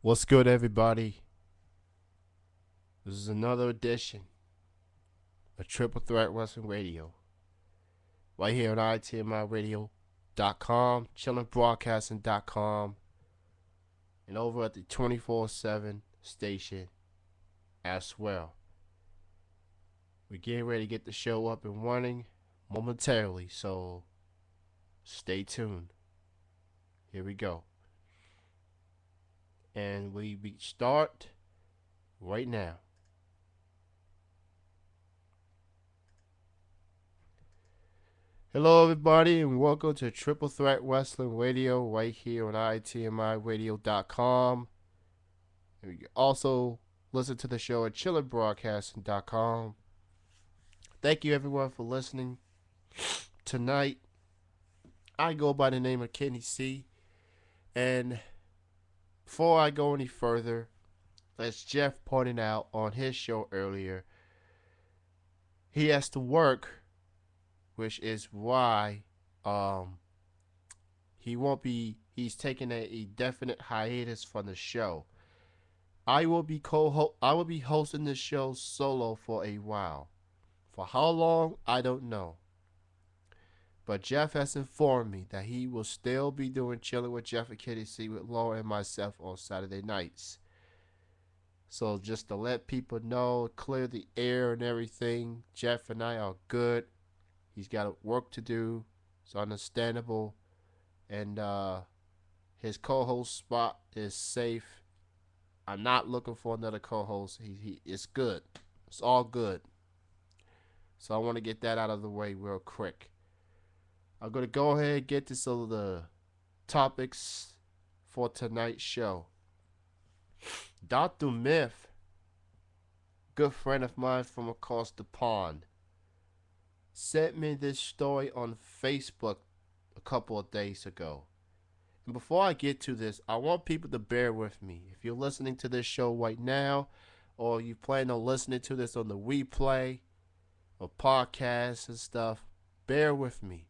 What's good, everybody? This is another edition of Triple Threat Wrestling Radio, right here on itmiradio.com, chillingbroadcasting.com, and over at the 24/7 station as well. We're getting ready to get the show up and running momentarily, so stay tuned. Here we go. And we start right now. Hello, everybody, and welcome to Triple Threat Wrestling Radio right here on itmiradio.com. You can also listen to the show at chillingbroadcasting.com. Thank you, everyone, for listening. Tonight, I go by the name of Kenny C. And before I go any further, as Jeff pointed out on his show earlier, he has to work, which is why he won't be. He's taking a definite hiatus from the show. I will be hosting this show solo for a while. For how long, I don't know. But Jeff has informed me that he will still be doing Chilling with Jeff and Kitty C with Laura and myself on Saturday nights. So just to let people know, clear the air and everything, Jeff and I are good. He's got work to do. It's understandable. And his co-host spot is safe. I'm not looking for another co-host. It's good. It's all good. So I want to get that out of the way real quick. I'm going to go ahead and get to some of the topics for tonight's show. Dr. Myth, good friend of mine from across the pond, sent me this story on Facebook a couple of days ago. And before I get to this, I want people to bear with me. If you're listening to this show right now, or you plan on listening to this on the replay or podcasts and stuff, bear with me.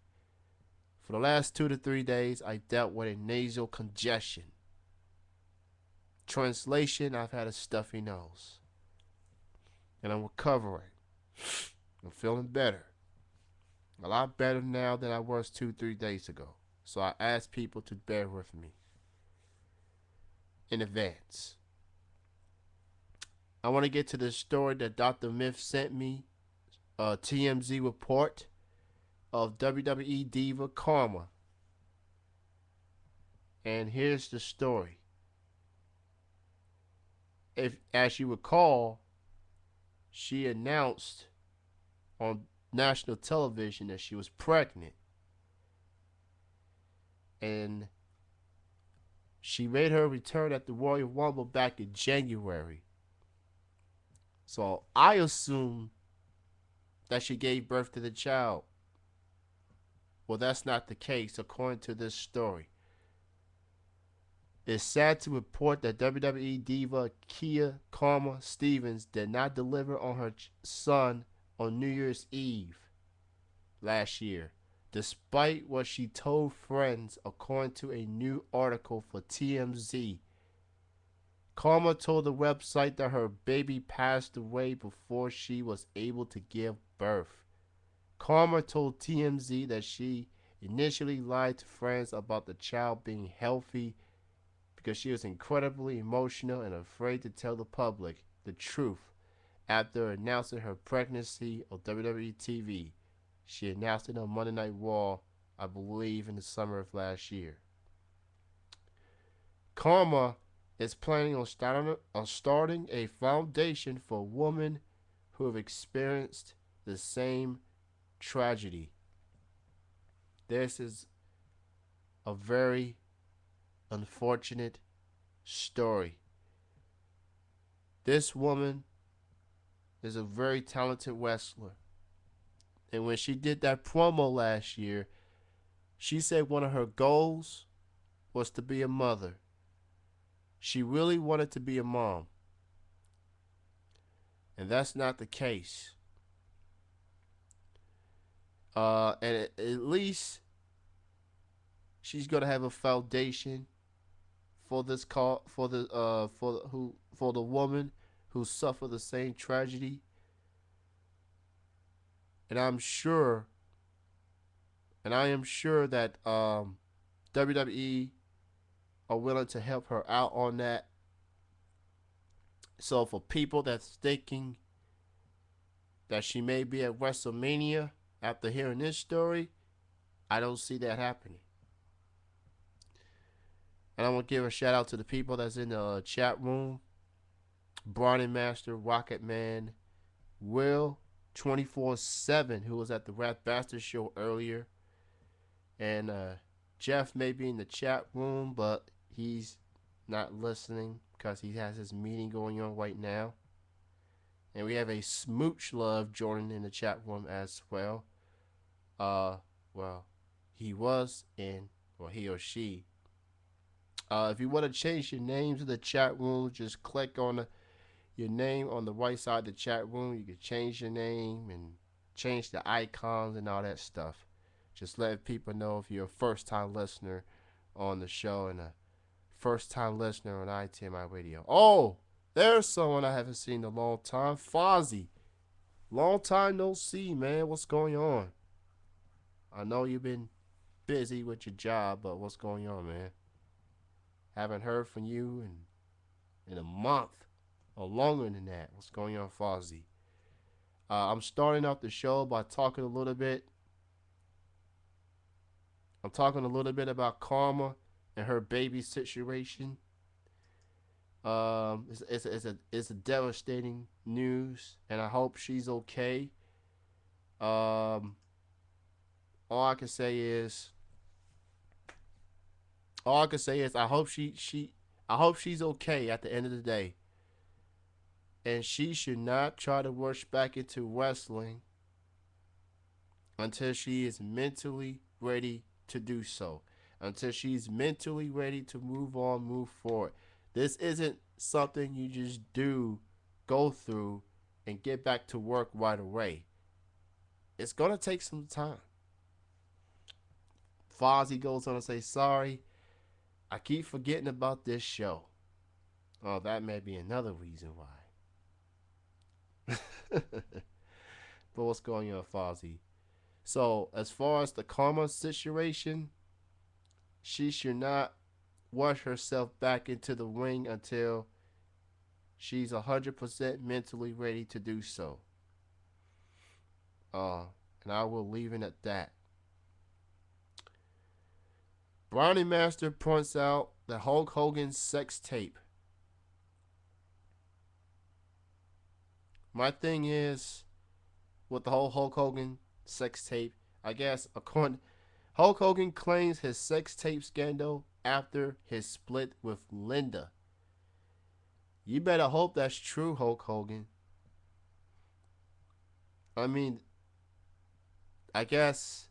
For the last 2 to 3 days, I dealt with a nasal congestion. Translation, I've had a stuffy nose. And I'm recovering. I'm feeling better. A lot better now than I was 2-3 days ago. So I ask people to bear with me in advance. I want to get to the story that Dr. Myth sent me, a TMZ report of WWE diva Karma. And here's the story. If, as you recall, she announced on national television that she was pregnant. And she made her return at the Royal Rumble back in January. So I assume that she gave birth to the child. Well, that's not the case according to this story. It's sad to report that WWE diva Kia Karma Stevens did not deliver on her son on New Year's Eve last year, despite what she told friends, according to a new article for TMZ. Karma told the website that her baby passed away before she was able to give birth. Karma told TMZ that she initially lied to friends about the child being healthy because she was incredibly emotional and afraid to tell the public the truth after announcing her pregnancy on WWE TV. She announced it on Monday Night Raw, I believe in the summer of last year. Karma is planning on starting a foundation for women who have experienced the same tragedy. This is a very unfortunate story. This woman is a very talented wrestler. And when she did that promo last year, she said one of her goals was to be a mother. She really wanted to be a mom. And that's not the case. And at least she's going to have a foundation for this call for the woman who suffered the same tragedy, and I am sure that WWE are willing to help her out on that. So for people that's thinking that she may be at WrestleMania after hearing this story, I don't see that happening. And I want to give a shout out to the people that's in the chat room. Bronny Master, Rocket Man, Will, 24/7, who was at the Rap Bastard show earlier. And Jeff may be in the chat room, but he's not listening because he has his meeting going on right now. And we have a Smooch Love joining in the chat room as well. Well, he was in, or he or she. If you want to change your name to the chat room, just click on your name on the right side of the chat room. You can change your name and change the icons and all that stuff. Just let people know if you're a first-time listener on the show and a first-time listener on ITMI Radio. Oh, there's someone I haven't seen in a long time. Fozzy. Long time no see, man. What's going on? I know you've been busy with your job, but what's going on, man? Haven't heard from you in a month or longer than that. What's going on, Fozzy? I'm starting off the show by talking a little bit. I'm talking a little bit about Karma and her baby situation. It's a devastating news, and I hope she's okay. All I can say is I hope she's okay at the end of the day. And she should not try to rush back into wrestling until she is mentally ready to do so. Until she's mentally ready to move on, move forward. This isn't something you just go through, and get back to work right away. It's going to take some time. Fozzy goes on to say, sorry, I keep forgetting about this show. Oh, that may be another reason why. But what's going on, Fozzy? So, as far as the Karma situation, she should not rush herself back into the ring until she's 100% mentally ready to do so. And I will leave it at that. Brownie Master points out the Hulk Hogan sex tape. My thing is, with the whole Hulk Hogan sex tape, I guess, Hulk Hogan claims his sex tape scandal after his split with Linda. You better hope that's true, Hulk Hogan. I mean, I guess,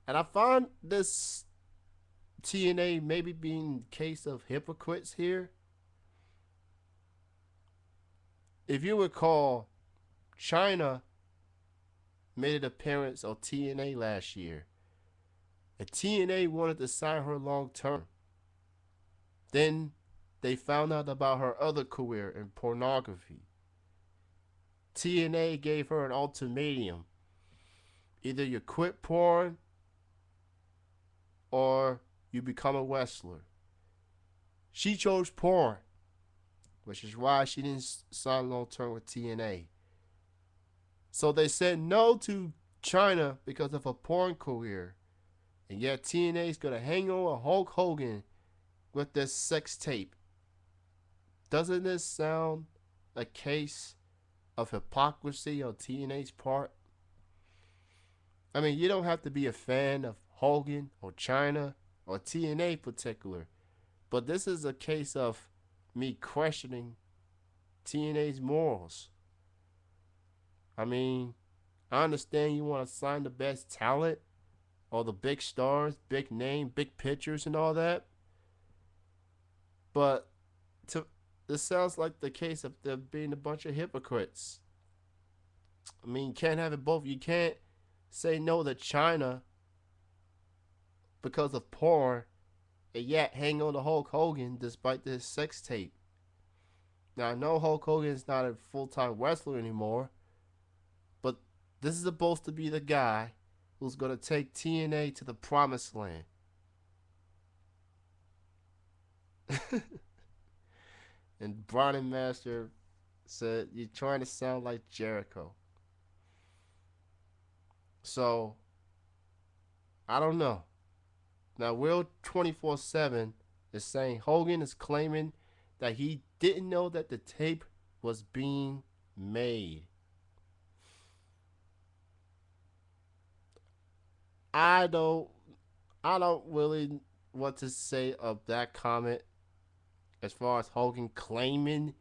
and I find this TNA maybe being a case of hypocrites here. If you recall, China made an appearance on TNA last year. And TNA wanted to sign her long term. Then they found out about her other career in pornography. TNA gave her an ultimatum. Either you quit porn or you become a wrestler. She chose porn, which is why she didn't sign long term with TNA. So they said no to China because of a porn career. And yet TNA is going to hang over Hulk Hogan with this sex tape. Doesn't this sound a case of hypocrisy on TNA's part? I mean, you don't have to be a fan of Hogan or China or TNA in particular. But this is a case of me questioning TNA's morals. I mean, I understand you want to sign the best talent or the big stars, big name, big pictures and all that. But this sounds like the case of them being a bunch of hypocrites. I mean, you can't have it both. You can't say no to China because of porn and yet hang on to Hulk Hogan despite this sex tape. Now I know Hulk Hogan is not a full-time wrestler anymore, but this is supposed to be the guy who's gonna take TNA to the promised land. And Brian and Master said, "You're trying to sound like Jericho." So I don't know. Now Will 24/7 is saying Hogan is claiming that he didn't know that the tape was being made. I don't I don't really what to say of that comment as far as Hogan claiming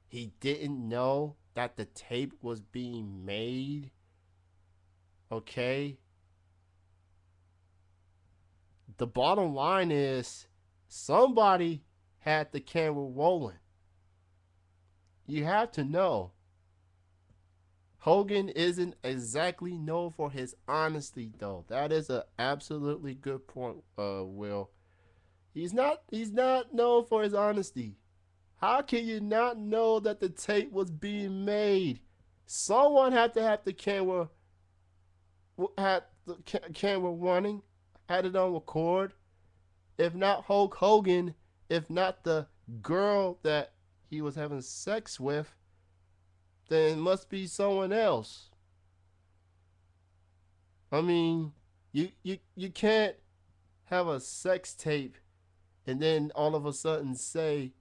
he didn't know that the tape was being made. Okay? The bottom line is somebody had the camera rolling. You have to know Hogan isn't exactly known for his honesty, though. That is an absolutely good point, Will. He's not known for his honesty. How can you not know that the tape was being made? Someone had to have the camera camera running, had it on record. If not Hulk Hogan, if not the girl that he was having sex with, then it must be someone else. I mean, you can't have a sex tape and then all of a sudden say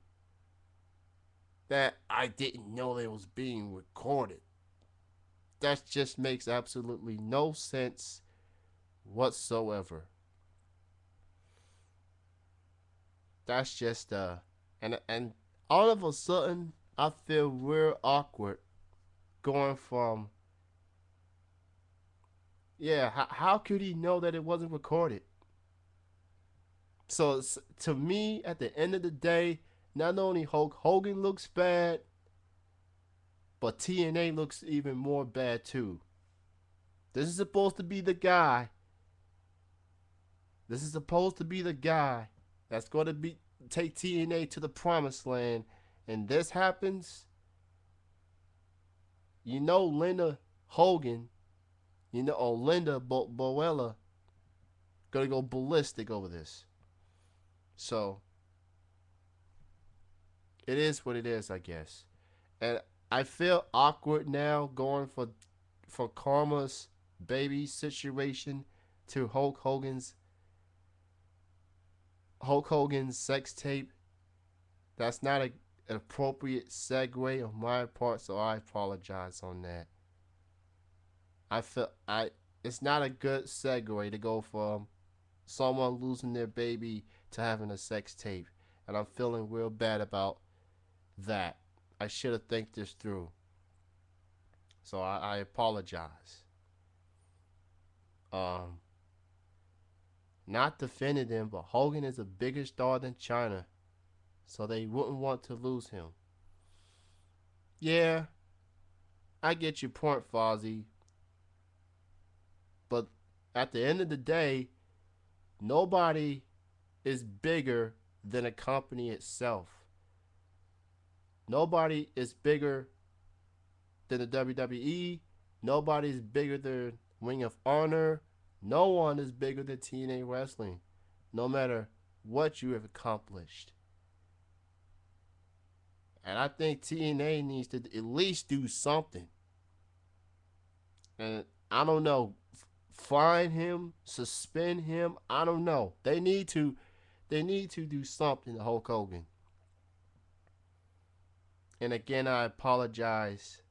that I didn't know it was being recorded. That just makes absolutely no sense whatsoever. That's just and all of a sudden I feel real awkward going from yeah, how could he know that it wasn't recorded? So to me, at the end of the day, not only Hulk Hogan looks bad, but TNA looks even more bad too. This is supposed to be the guy. This is supposed to be the guy that's going to be take TNA to the promised land, and this happens. You know, Linda Hogan, or Linda Boella, gonna go ballistic over this. So it is what it is, I guess. And I feel awkward now going for Karma's baby situation to Hulk Hogan's sex tape. That's not an appropriate segue on my part, so I apologize on that. I feel I it's not a good segue to go from someone losing their baby to having a sex tape, and I'm feeling real bad about that. I should have think this through. So I apologize. Um, Not defending him, but Hogan is a bigger star than China, so they wouldn't want to lose him. Yeah, I get your point, Fozzie, but at the end of the day, nobody is bigger than a company itself. Nobody is bigger than the WWE. Nobody's bigger than Ring of Honor. No one is bigger than TNA Wrestling, no matter what you have accomplished. And I think TNA needs to at least do something. And I don't know, fine him, suspend him. I don't know. They need to do something to Hulk Hogan. And again, I apologize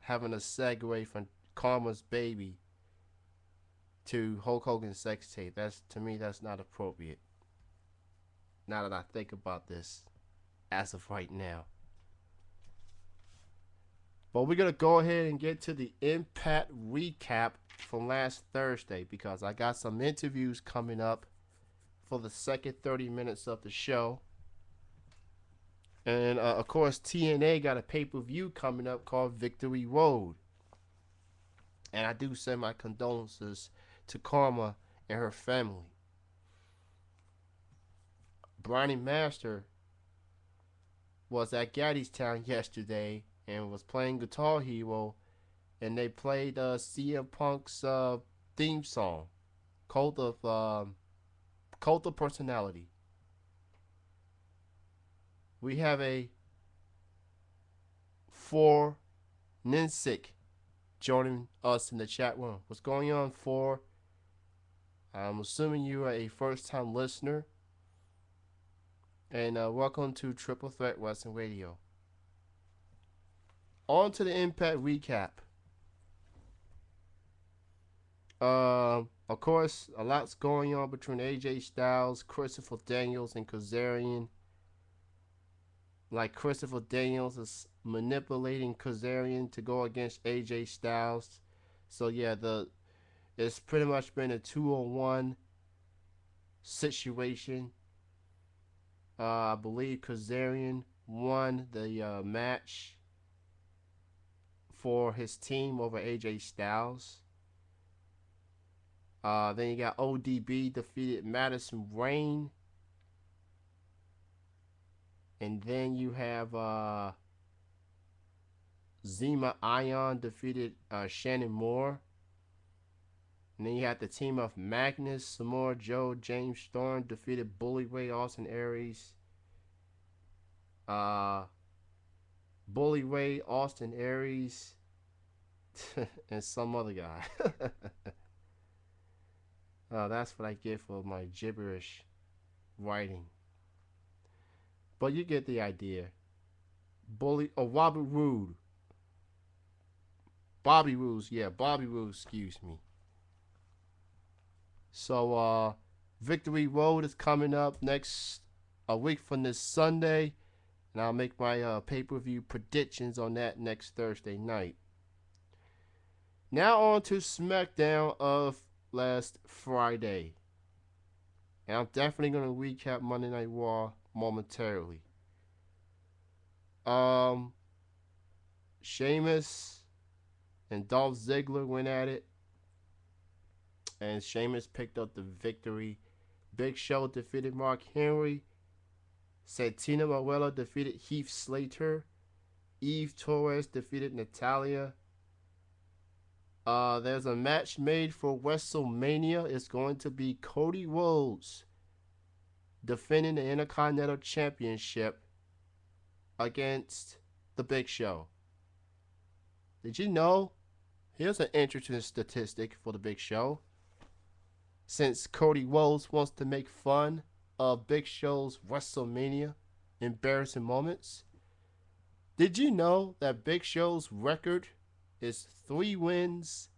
having a segue from Karma's baby to Hulk Hogan's sex tape. That's to me, that's not appropriate. Now that I think about this, as of right now. But we're gonna go ahead and get to the Impact recap from last Thursday because I got some interviews coming up for the second 30 minutes of the show. And of course, TNA got a pay-per-view coming up called Victory Road. And I do send my condolences to Karma and her family. Brownie Master was at Gaddiestown yesterday and was playing Guitar Hero, and they played CM Punk's theme song, Cult of Cult of Personality. We have a four Ninsik joining us in the chat room. What's going on, four? I'm assuming you are a first-time listener, and welcome to Triple Threat Wrestling Radio. On to the Impact recap. Of course, a lot's going on between AJ Styles, Christopher Daniels, and Kazarian. Like Christopher Daniels is manipulating Kazarian to go against AJ Styles. So yeah, it's pretty much been a 2-on-1 situation. I believe Kazarian won the match for his team over AJ Styles. Then you got ODB defeated Madison Rayne. And then you have Zema Ion defeated Shannon Moore. And then you have the team of Magnus, Samoa Joe, James Storm defeated Bully Ray, Austin Aries. Bully Ray, Austin Aries, and some other guy. That's what I get for my gibberish writing. But you get the idea. Bobby Roode. Bobby Roode, excuse me. So, Victory Road is coming up a week from this Sunday. And I'll make my pay-per-view predictions on that next Thursday night. Now on to SmackDown of last Friday. And I'm definitely going to recap Monday Night Raw momentarily. Sheamus and Dolph Ziggler went at it, and Sheamus picked up the victory. Big Show defeated Mark Henry. Santino Marella defeated Heath Slater. Eve Torres defeated Natalya. There's a match made for WrestleMania. It's going to be Cody Rhodes defending the Intercontinental Championship against the Big Show. Did you know? Here's an interesting statistic for the Big Show. Since Cody Rhodes wants to make fun of Big Show's WrestleMania embarrassing moments, did you know that Big Show's record is 3 wins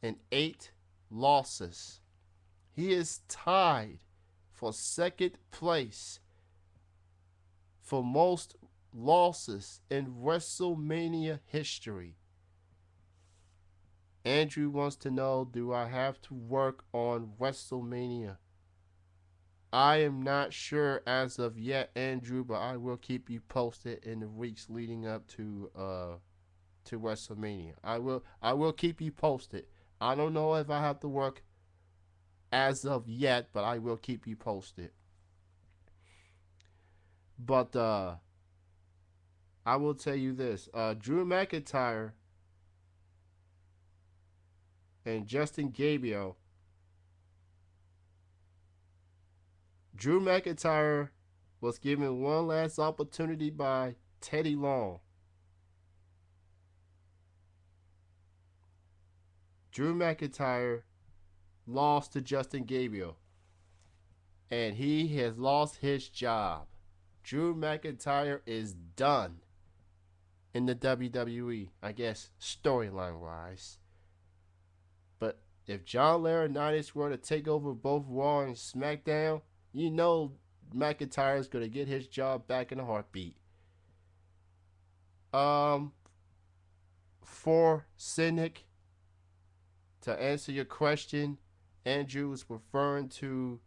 and 8 losses? He is tied for second place for most losses in WrestleMania history. Andrew wants to know, do I have to work on WrestleMania? I am not sure as of yet, Andrew, but I will keep you posted in the weeks leading up to WrestleMania. I will keep you posted. I don't know if I have to work as of yet, but I will keep you posted. But I will tell you this. Drew McIntyre and Justin Gabriel. Drew McIntyre was given one last opportunity by Teddy Long. Drew McIntyre lost to Justin Gabriel, and he has lost his job. Drew McIntyre is done in the WWE, I guess, storyline-wise. But if John Laurinaitis were to take over both Raw and SmackDown, you know McIntyre is going to get his job back in a heartbeat. For Cynic, to answer your question, Andrew was referring to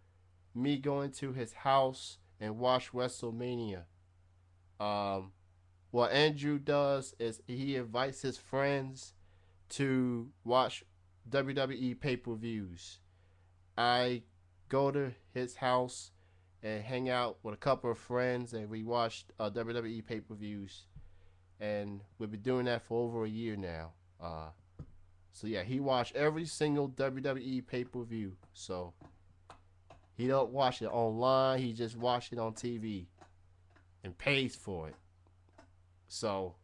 me going to his house and watch WrestleMania. What Andrew does is he invites his friends to watch WWE pay-per-views. I go to his house and hang out with a couple of friends, and we watched WWE pay-per-views, and we've been doing that for over a year now. So yeah, he watched every single WWE pay-per-view. So he don't watch it online; he just watch it on TV and pays for it. So,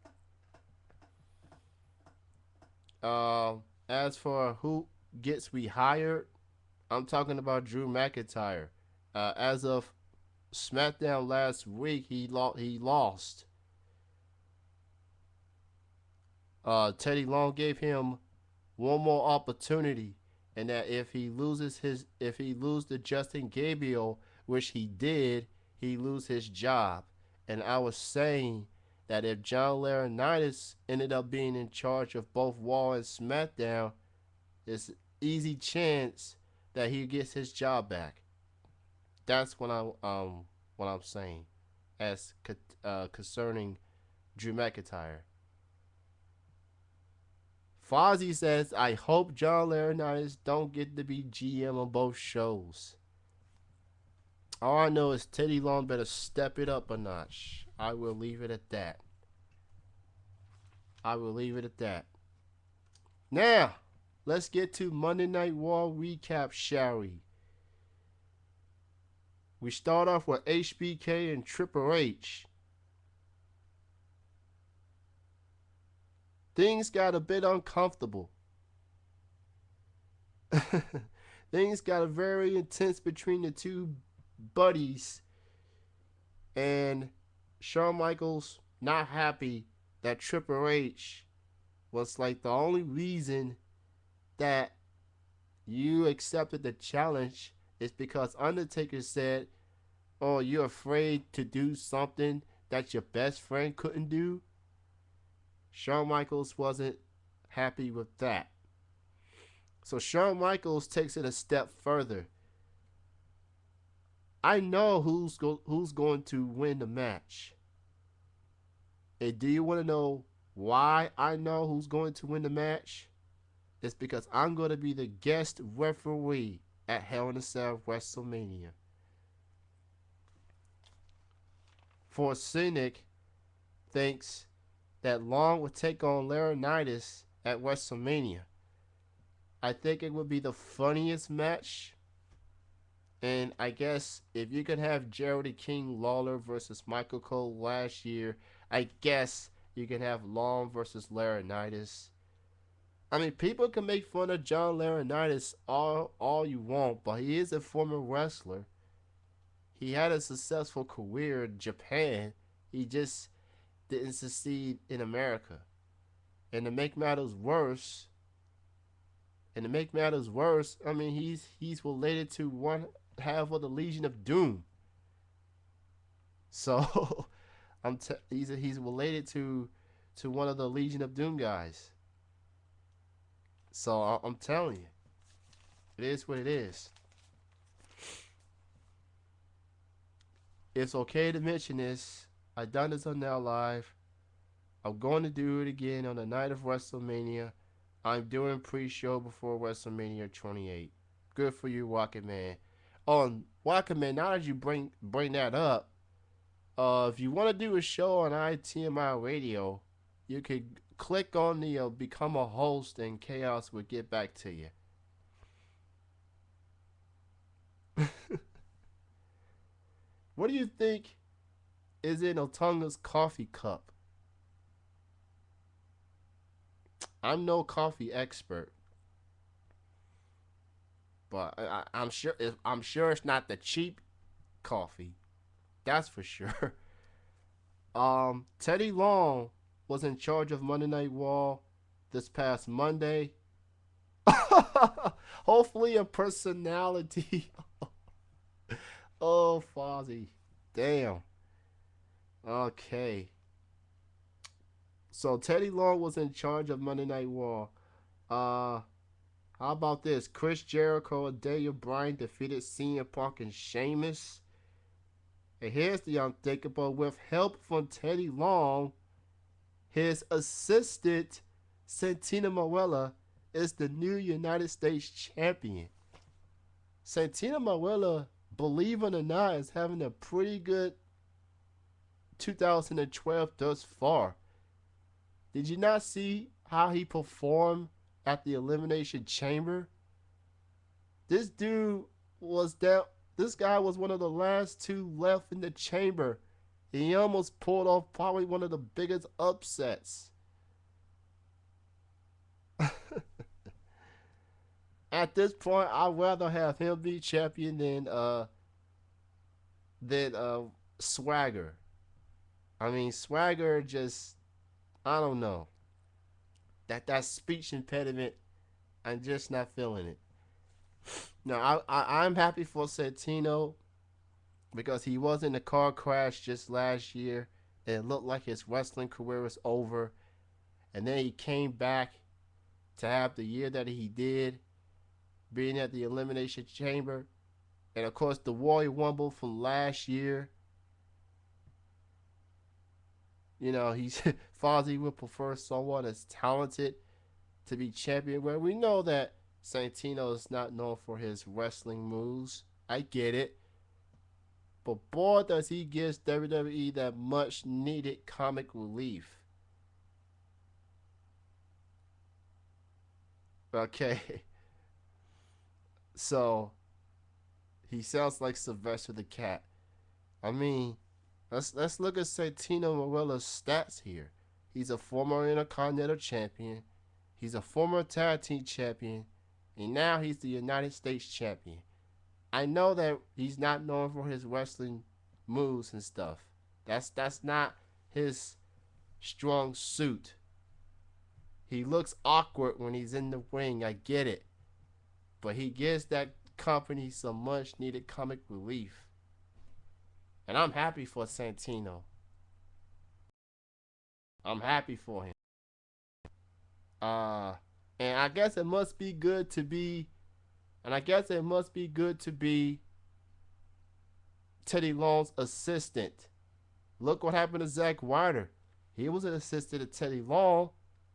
as for who gets rehired, I'm talking about Drew McIntyre. As of SmackDown last week, he lost. Teddy Long gave him one more opportunity, and that if he loses to Justin Gabriel, which he did, he lose his job. And I was saying that if John Laurinaitis ended up being in charge of both Raw and SmackDown, it's an easy chance that he gets his job back. That's what I'm saying as concerning Drew McIntyre. Fozzy says, I hope John Laurinaitis don't get to be GM on both shows. All I know is Teddy Long better step it up a notch. I will leave it at that. I will leave it at that. Now, let's get to Monday Night Raw recap, shall we? We start off with HBK and Triple H. Things got a bit uncomfortable. Things got very intense between the two buddies, and Shawn Michaels not happy that Triple H was like the only reason that you accepted the challenge is because Undertaker said, oh, you're afraid to do something that your best friend couldn't do. Shawn Michaels wasn't happy with that. So Shawn Michaels takes it a step further. I know who's going to win the match. And do you want to know why I know who's going to win the match? It's because I'm going to be the guest referee at Hell in a Cell WrestleMania. For Cynic thinks that Long would take on Laurinaitis at WrestleMania. I think it would be the funniest match. And I guess if you could have Gerald King Lawler versus Michael Cole last year, I guess you can have Long versus Laurinaitis. I mean, people can make fun of John Laurinaitis all you want, but he is a former wrestler. He had a successful career in Japan. He just didn't succeed in America. And to make matters worse, I mean, he's related to one half of the Legion of Doom. So he's related to one of the Legion of Doom guys. So I'm telling you, it is what it is. It's okay to mention this. I done this on Now Live. I'm going to do it again on the night of WrestleMania. I'm doing pre-show before WrestleMania 28. Good for you, Rocket Man. On Rocket Man, now that you bring that up, if you want to do a show on ITMI Radio, you could click on the become a host, and Chaos will get back to you. What do you think is in Otunga's coffee cup? I'm no coffee expert, but I'm sure it's not the cheap coffee. That's for sure. Teddy Long was in charge of Monday Night Raw this past Monday. Hopefully a personality. Oh, Fozzie. Damn. Okay. So Teddy Long was in charge of Monday Night Raw. How about this? Chris Jericho and Daniel Bryan defeated CM Punk and Sheamus. And here's the unthinkable. With help from Teddy Long, his assistant, Santina Marella, is the new United States champion. Santina Marella believe it or not, is having a pretty good 2012 thus far. Did you not see how he performed at the Elimination Chamber? This dude was down. This guy was one of the last two left in the chamber. He almost pulled off probably one of the biggest upsets. At this point, I'd rather have him be champion than Swagger. I mean, Swagger just, I don't know. That speech impediment, I'm just not feeling it. Now, I'm happy for Santino because he was in a car crash just last year. And it looked like his wrestling career was over. And then he came back to have the year that he did, being at the Elimination Chamber. And of course, the Royal Rumble from last year. You know, Fozzy would prefer someone as talented to be champion. Where we know that Santino is not known for his wrestling moves. I get it. But boy, does he give WWE that much needed comic relief. Okay. So, he sounds like Sylvester the Cat. I mean, let's look at Santino Marella's stats here. He's a former Intercontinental Champion. He's a former Tag Team Champion. And now he's the United States Champion. I know that he's not known for his wrestling moves and stuff. That's not his strong suit. He looks awkward when he's in the ring. I get it. But he gives that company some much needed comic relief. And I'm happy for Santino. I'm happy for him. And I guess it must be good to be Teddy Long's assistant. Look what happened to Zack Ryder. He was an assistant to Teddy Long.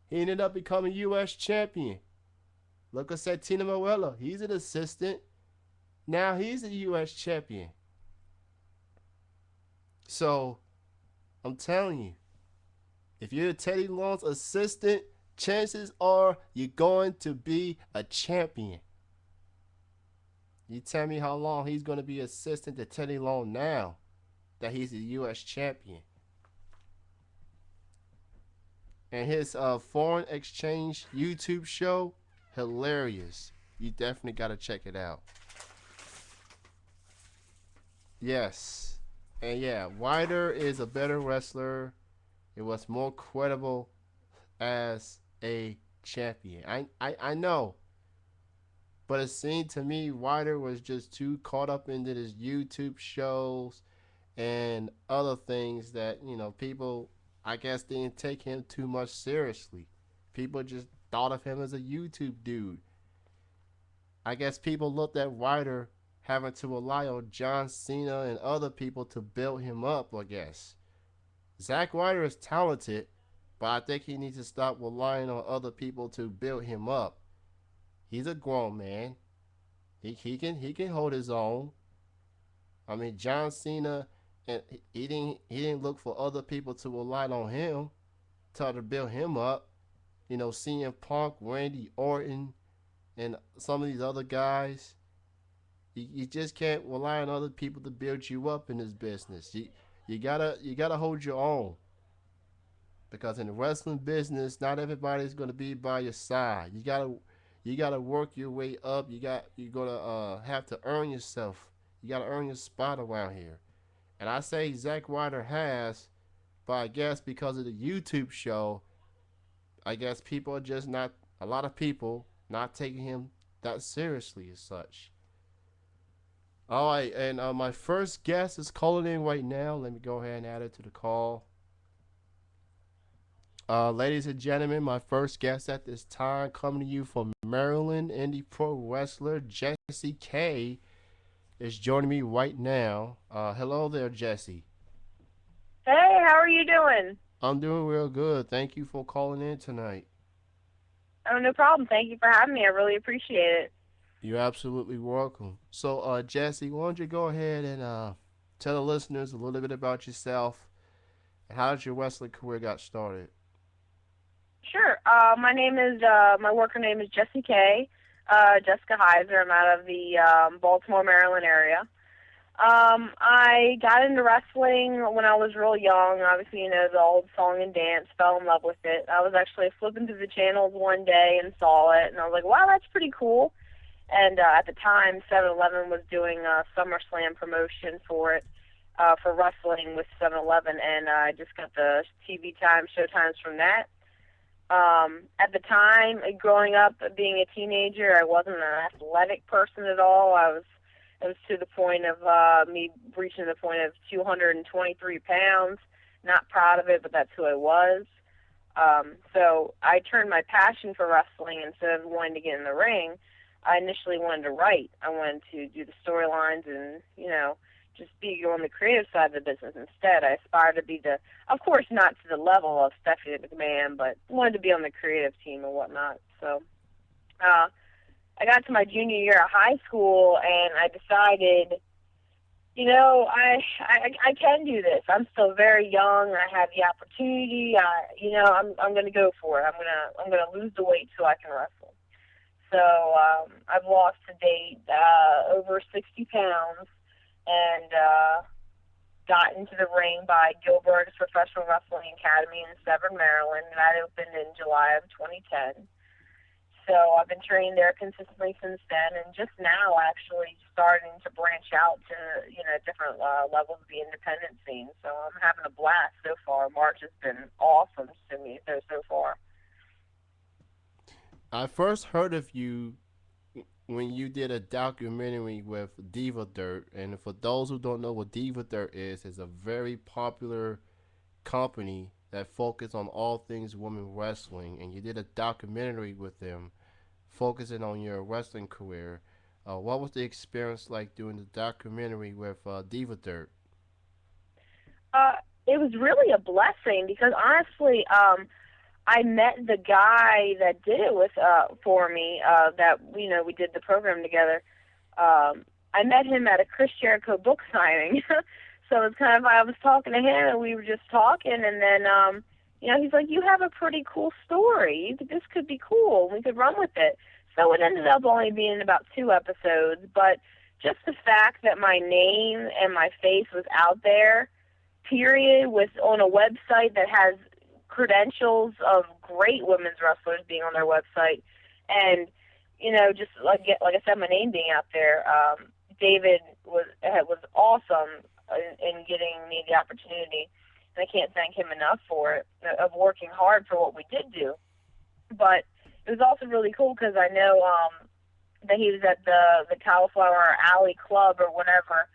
He ended up becoming U.S. champion. Look at Santino Marella. He's an assistant. Now he's a U.S. champion. So, I'm telling you, if you're Teddy Long's assistant, chances are you're going to be a champion. You tell me how long he's going to be assistant to Teddy Long now that he's a U.S. champion. And his foreign exchange YouTube show, hilarious. You definitely got to check it out. Yes. And yeah, Ryder is a better wrestler. It was more credible as a champion. I know. But it seemed to me Ryder was just too caught up into his YouTube shows and other things that, you know, people, I guess, didn't take him too much seriously. People just thought of him as a YouTube dude. I guess people looked at Ryder having to rely on John Cena and other people to build him up, I guess. Zack Ryder is talented, but I think he needs to stop relying on other people to build him up. He's a grown man. He can hold his own. I mean, John Cena, and he didn't look for other people to rely on him, try to build him up. You know, CM Punk, Randy Orton, and some of these other guys. You just can't rely on other people to build you up in this business. You gotta hold your own. Because in the wrestling business, not everybody's gonna be by your side. You gotta work your way up. You're gonna have to earn yourself. You gotta earn your spot around here. And I say Zack Ryder has, but I guess because of the YouTube show, I guess people are just not, a lot of people not taking him that seriously as such. All right, and my first guest is calling in right now. Let me go ahead and add it to the call. Ladies and gentlemen, my first guest at this time, coming to you from Maryland, indie pro wrestler Jesse K is joining me right now. Hello there, Jesse. Hey, how are you doing? I'm doing real good. Thank you for calling in tonight. Oh, no problem. Thank you for having me. I really appreciate it. You're absolutely welcome. So, Jesse, why don't you go ahead and tell the listeners a little bit about yourself and how did your wrestling career got started? Sure. My worker name is Jessie K. Jessica Heiser. I'm out of the Baltimore, Maryland area. I got into wrestling when I was real young. Obviously, the old song and dance, fell in love with it. I was actually flipping through the channels one day and saw it, and I was like, wow, that's pretty cool. And at the time, 7-Eleven was doing a SummerSlam promotion for it, for wrestling with 7-Eleven, and I just got the TV time, show times from that. At the time, growing up, being a teenager, I wasn't an athletic person at all. It was to the point of me reaching the point of 223 pounds. Not proud of it, but that's who I was. So I turned my passion for wrestling instead of wanting to get in the ring. I initially wanted to write. I wanted to do the storylines and, just be on the creative side of the business instead. I aspired to be of course, not to the level of Stephanie McMahon, but wanted to be on the creative team and whatnot. So I got to my junior year of high school and I decided, I can do this. I'm still very young. I have the opportunity. I'm going to go for it. I'm going to lose the weight so I can wrestle. So I've lost to date over 60 pounds and got into the ring by Gilbert's Professional Wrestling Academy in Severn, Maryland. And that opened in July of 2010. So I've been training there consistently since then, and just now actually starting to branch out to different levels of the independent scene. So I'm having a blast so far. March has been awesome to me so far. I first heard of you when you did a documentary with Diva Dirt, and for those who don't know what Diva Dirt is a very popular company that focus on all things women wrestling, and you did a documentary with them focusing on your wrestling career. What was the experience like doing the documentary with Diva Dirt? Uh, it was really a blessing because honestly, I met the guy that did it with for me. That we did the program together. I met him at a Chris Jericho book signing. So it's kind of I was talking to him and we were just talking, and then he's like, "You have a pretty cool story. This could be cool. We could run with it." So it ended up only being about 2 episodes, but just the fact that my name and my face was out there, period, with on a website that has credentials of great women's wrestlers being on their website, and just like I said, my name being out there. David was awesome in getting me the opportunity, and I can't thank him enough for it, of working hard for what we did do. But it was also really cool because I know that he was at the Cauliflower Alley Club or whatever,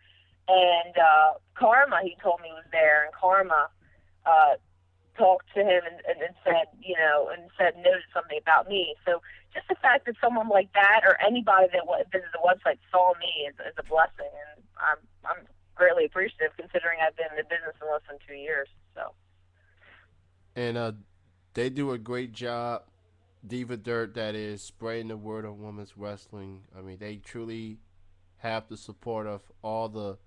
and Karma, he told me, was there, and Karma talked to him and said, noted something about me. So just the fact that someone like that or anybody that visited the website saw me is a blessing, and I'm greatly appreciative considering I've been in the business in less than 2 years. So. And they do a great job. Diva Dirt, that is, spreading the word on women's wrestling. I mean, they truly have the support of all the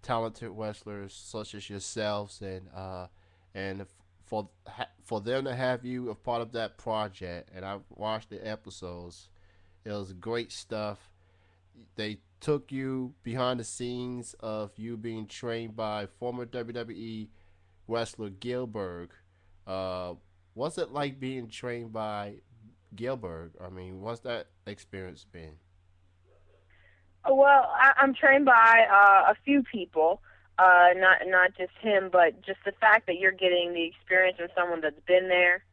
talented wrestlers such as yourselves, and for them to have you a part of that project, and I watched the episodes. It was great stuff. They took you behind the scenes of you being trained by former WWE wrestler Gilbert. Uh, what's it like being trained by Gilbert? I mean, what's that experience been? Well, I'm trained by a few people, not just him, but just the fact that you're getting the experience of someone that's been there.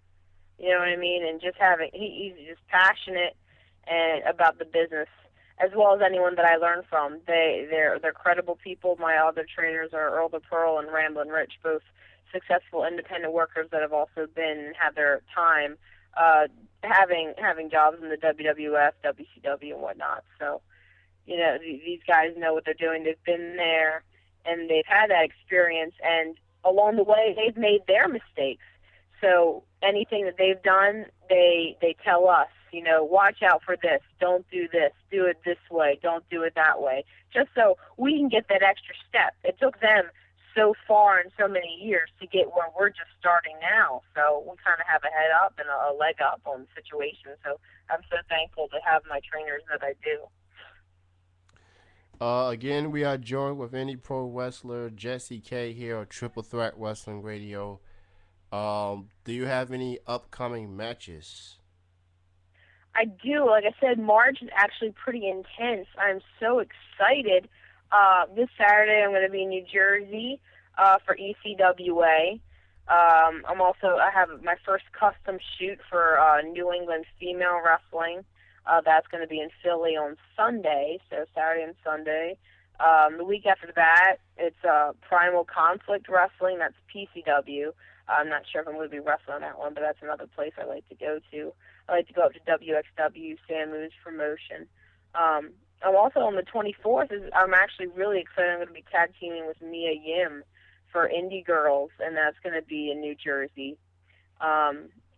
You know what I mean? And just he's just passionate and about the business, as well as anyone that I learn from. They're credible people. My other trainers are Earl the Pearl and Ramblin' Rich, both successful independent workers that have also been had their time having jobs in the WWF, WCW, and whatnot. So these guys know what they're doing. They've been there, and they've had that experience, and along the way, they've made their mistakes. So anything that they've done, they tell us, watch out for this, don't do this, do it this way, don't do it that way, just so we can get that extra step. It took them so far and so many years to get where we're just starting now, so we kind of have a head up and a leg up on the situation. So I'm so thankful to have my trainers that I do. Again, we are joined with any pro wrestler, Jesse K here on Triple Threat Wrestling Radio. Do you have any upcoming matches? I do. Like I said, March is actually pretty intense. I'm so excited. This Saturday, I'm going to be in New Jersey for ECWA. I have my first custom shoot for New England Female Wrestling. That's going to be in Philly on Sunday, so Saturday and Sunday. The week after that, it's Primal Conflict Wrestling. That's PCW. I'm not sure if I'm going to be wrestling that one, but that's another place I like to go to. I like to go up to WXW, Samu's promotion. I'm also on the 24th. I'm actually really excited. I'm going to be tag teaming with Mia Yim for Indie Girls, and that's going to be in New Jersey. I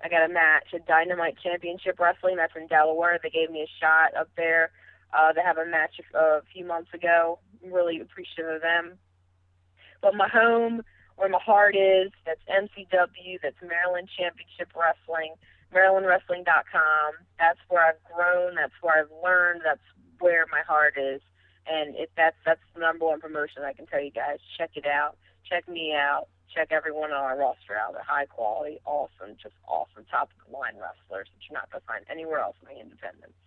got a match at Dynamite Championship Wrestling. That's in Delaware. They gave me a shot up there. They have a match a few months ago. I'm really appreciative of them. But my home, where my heart is, that's MCW. That's Maryland Championship Wrestling, MarylandWrestling.com. That's where I've grown. That's where I've learned. That's where my heart is. And that's the number one promotion I can tell you guys. Check it out. Check me out. Check everyone on our roster out. They're high quality, awesome, just awesome, top of the line wrestlers that you're not gonna find anywhere else in the independents.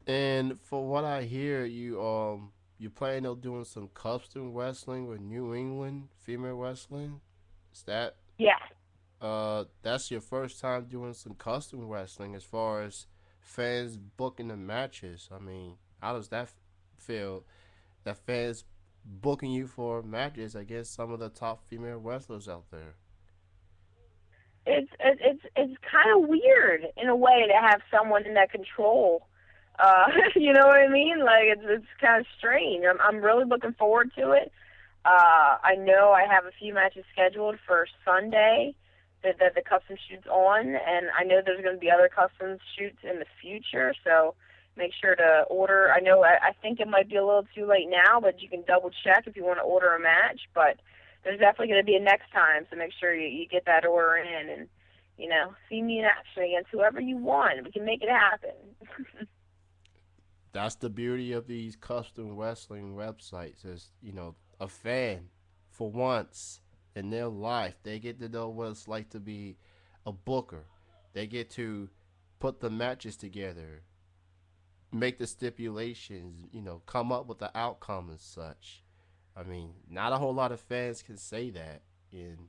And for what I hear, you plan on doing some custom wrestling with New England female wrestling. Is that Yeah. that's your first time doing some custom wrestling as far as fans booking the matches? I mean, how does that feel? That fans booking you for matches against some of the top female wrestlers out there. It's kind of weird in a way to have someone in that control. You know what I mean? Like it's kind of strange. I'm really looking forward to it. I know I have a few matches scheduled for Sunday that the custom shoot's on, and I know there's going to be other custom shoots in the future. So make sure to order. I think it might be a little too late now, but you can double check if you want to order a match. But there's definitely going to be a next time, so make sure you get that order in and, see me in action against whoever you want. We can make it happen. That's the beauty of these custom wrestling websites is, a fan for once in their life, they get to know what it's like to be a booker. They get to put the matches together, make the stipulations, come up with the outcome and such. I mean, not a whole lot of fans can say that. And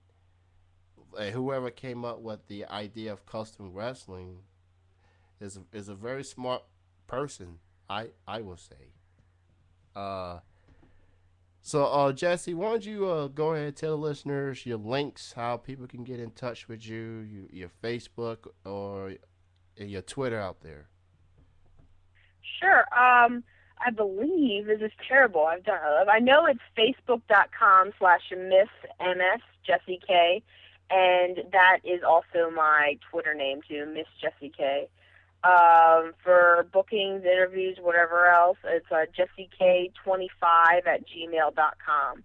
whoever came up with the idea of custom wrestling is a very smart person. I will say. Uh, Jesse, why don't you go ahead and tell the listeners your links, how people can get in touch with your Facebook or your Twitter out there. Sure. I believe this is terrible. I know it's facebook.com/MissMS Jessie K, and that is also my Twitter name too, Miss Jessie K. For bookings, interviews, whatever else, it's jessiek25@gmail.com.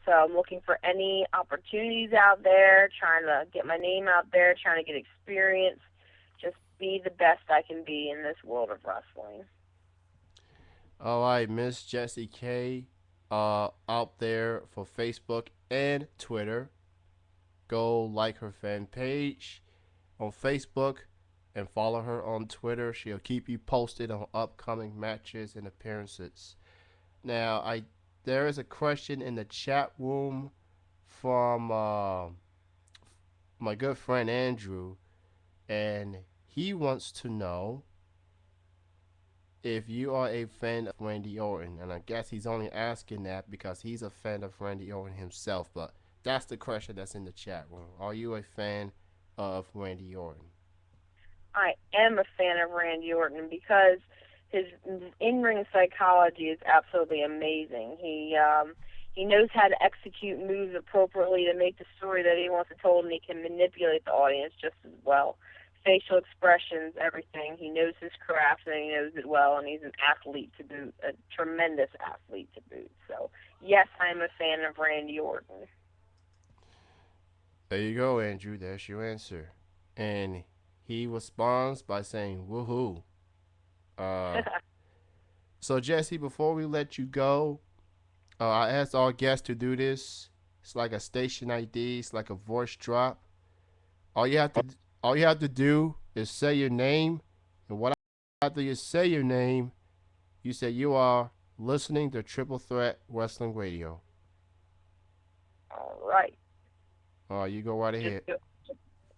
So I'm looking for any opportunities out there, trying to get my name out there, trying to get experience, just be the best I can be in this world of wrestling. All right, Miss Jessie K, out there for Facebook and Twitter. Go like her fan page on Facebook and follow her on Twitter. She'll keep you posted on upcoming matches and appearances. Now, there is a question in the chat room from my good friend Andrew, and he wants to know if you are a fan of Randy Orton. And I guess he's only asking that because he's a fan of Randy Orton himself. But that's the question that's in the chat room. Are you a fan of Randy Orton? I am a fan of Randy Orton because his in-ring psychology is absolutely amazing. He knows how to execute moves appropriately to make the story that he wants to tell, and he can manipulate the audience just as well. facial expressions, everything. He knows his craft and he knows it well, and he's an athlete to boot, a tremendous athlete to boot. So, yes, I'm a fan of Randy Orton. There you go, Andrew. That's your answer. And he responds by saying, woohoo. Uh, so, Jesse, before we let you go, I asked our guests to do this. It's like a station ID. It's like a voice drop. All you have to all you have to do is say your name, and what after you say your name, you say you are listening to Triple Threat Wrestling Radio. All right. All right, you go right Just ahead. go,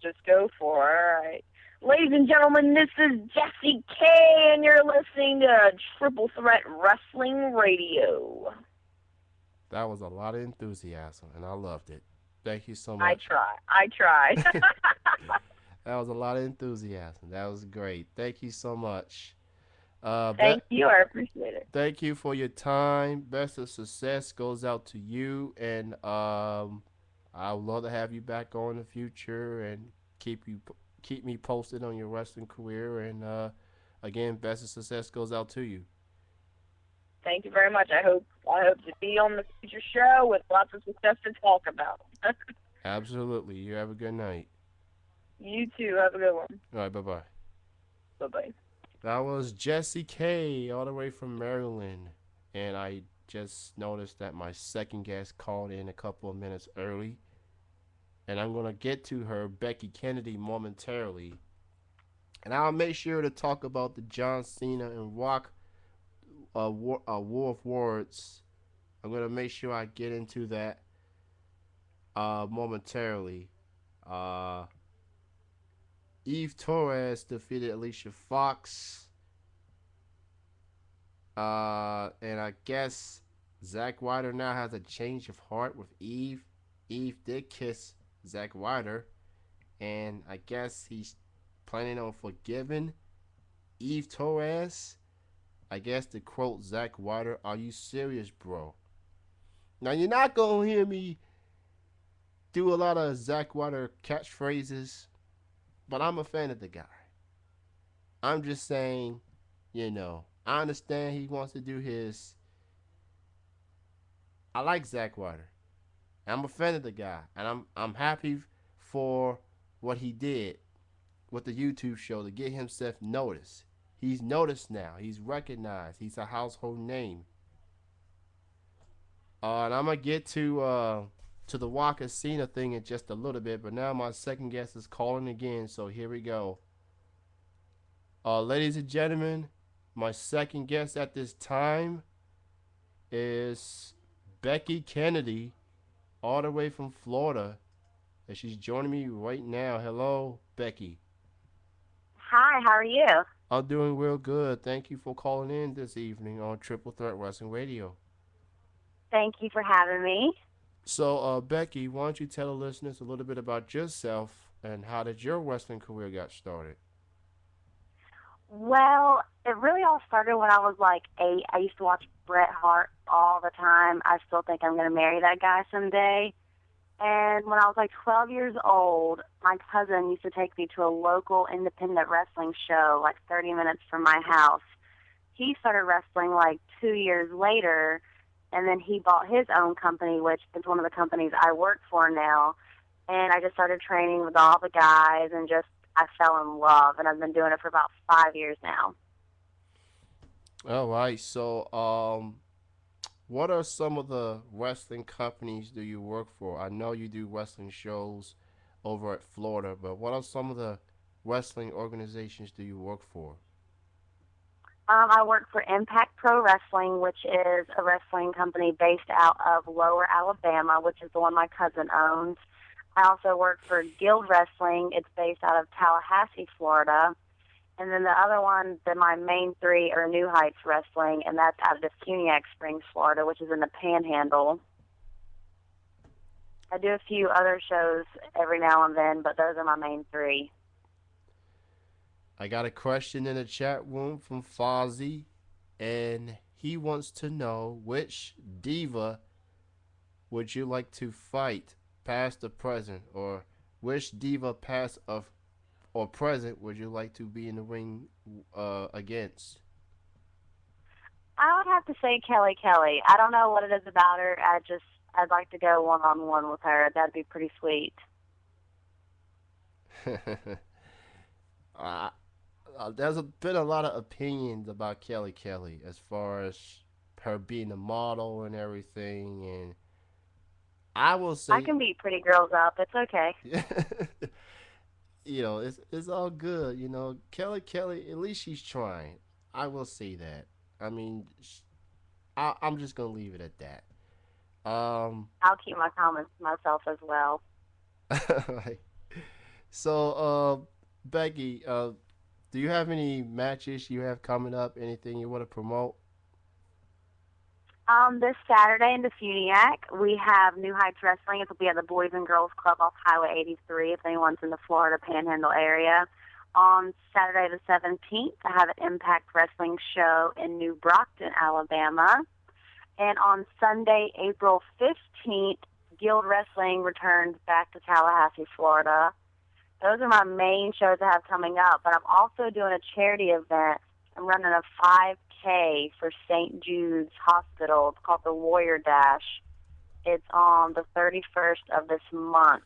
just go for it. All right. Ladies and gentlemen, this is Jesse K, and you're listening to Triple Threat Wrestling Radio. That was a lot of enthusiasm, and I loved it. Thank you so I much. try. I try. That was a lot of enthusiasm. That was great. Thank you so much. Uh, Thank bet. you. I appreciate it. Thank you for your time. Best of success goes out to you, and I would love to have you back on in the future and keep me posted on your wrestling career. And again, best of success goes out to you. Thank you very much. I hope to be on the future show with lots of success to talk about. Absolutely. You have a good night. You too. Have a good one. All right. Bye bye. Bye bye. That was Jesse K, all the way from Maryland, and I just noticed that my second guest called in a couple of minutes early, and I'm gonna get to her, Becky Kennedy, momentarily, and I'll make sure to talk about the John Cena and Rock War of Words. I'm gonna make sure I get into that momentarily. Uh, Eve Torres defeated Alicia Fox. And I guess Zack Ryder now has a change of heart with Eve. Eve did kiss Zack Ryder, and I guess he's planning on forgiving Eve Torres. I guess to quote Zack Ryder, "Are you serious, bro?" Now you're not gonna hear me do a lot of Zack Ryder catchphrases, but I'm a fan of the guy. I'm just saying, I understand he wants to do his. I like Zack Ryder. I'm a fan of the guy, and I'm happy for what he did with the YouTube show to get himself noticed. He's noticed now. He's recognized. He's a household name. And I'm gonna get to the Waka Cena thing in just a little bit, but now my second guest is calling again, so here we go. Ladies and gentlemen, my second guest at this time is Becky Kennedy, all the way from Florida, and she's joining me right now. Hello, Becky. Hi, how are you? I'm doing real good. Thank you for calling in this evening on Triple Threat Wrestling Radio. Thank you for having me. So, Becky, why don't you tell the listeners a little bit about yourself and how did your wrestling career got started? Well, it really all started when I was like 8. I used to watch Bret Hart all the time. I still think I'm going to marry that guy someday. And when I was like 12 years old, my cousin used to take me to a local independent wrestling show like 30 minutes from my house. He started wrestling like 2 years later, and then he bought his own company, which is one of the companies I work for now. And I just started training with all the guys, and just I fell in love, and I've been doing it for about 5 years now. All right. So, what are some of the wrestling companies do you work for? I know you do wrestling shows over at Florida, but what are some of the wrestling organizations do you work for? I work for Impact Pro Wrestling, which is a wrestling company based out of Lower Alabama, which is the one my cousin owns. I also work for Guild Wrestling. It's based out of Tallahassee, Florida. And then the other one, my main three are New Heights Wrestling, and that's out of Defuniak Springs, Florida, which is in the Panhandle. I do a few other shows every now and then, but those are my main three. I got a question in the chat room from Fozzie, and he wants to know which diva would you like to fight, past or present, or which diva past of or present would you like to be in the ring against? I would have to say Kelly Kelly. I don't know what it is about her. I'd like to go one on one with her. That'd be pretty sweet. uh, been a lot of opinions about Kelly Kelly as far as her being a model and everything, and I will I say, can beat pretty girls up. It's okay. it's all good. Kelly Kelly, at least she's trying. I will say that. I mean, I'm just gonna leave it at that. I'll keep my comments to myself as well. Like, so, Becky, do you have any matches you have coming up? Anything you want to promote? This Saturday in Defuniak, we have New Heights Wrestling. It'll be at the Boys and Girls Club off Highway 83 if anyone's in the Florida Panhandle area. On Saturday the 17th, I have an Impact Wrestling show in New Brockton, Alabama. And on Sunday, April 15th, Guild Wrestling returns back to Tallahassee, Florida. Those are my main shows I have coming up, but I'm also doing a charity event. I'm running a 5K for St. Jude's Hospital. It's called the Warrior Dash. It's on the 31st of this month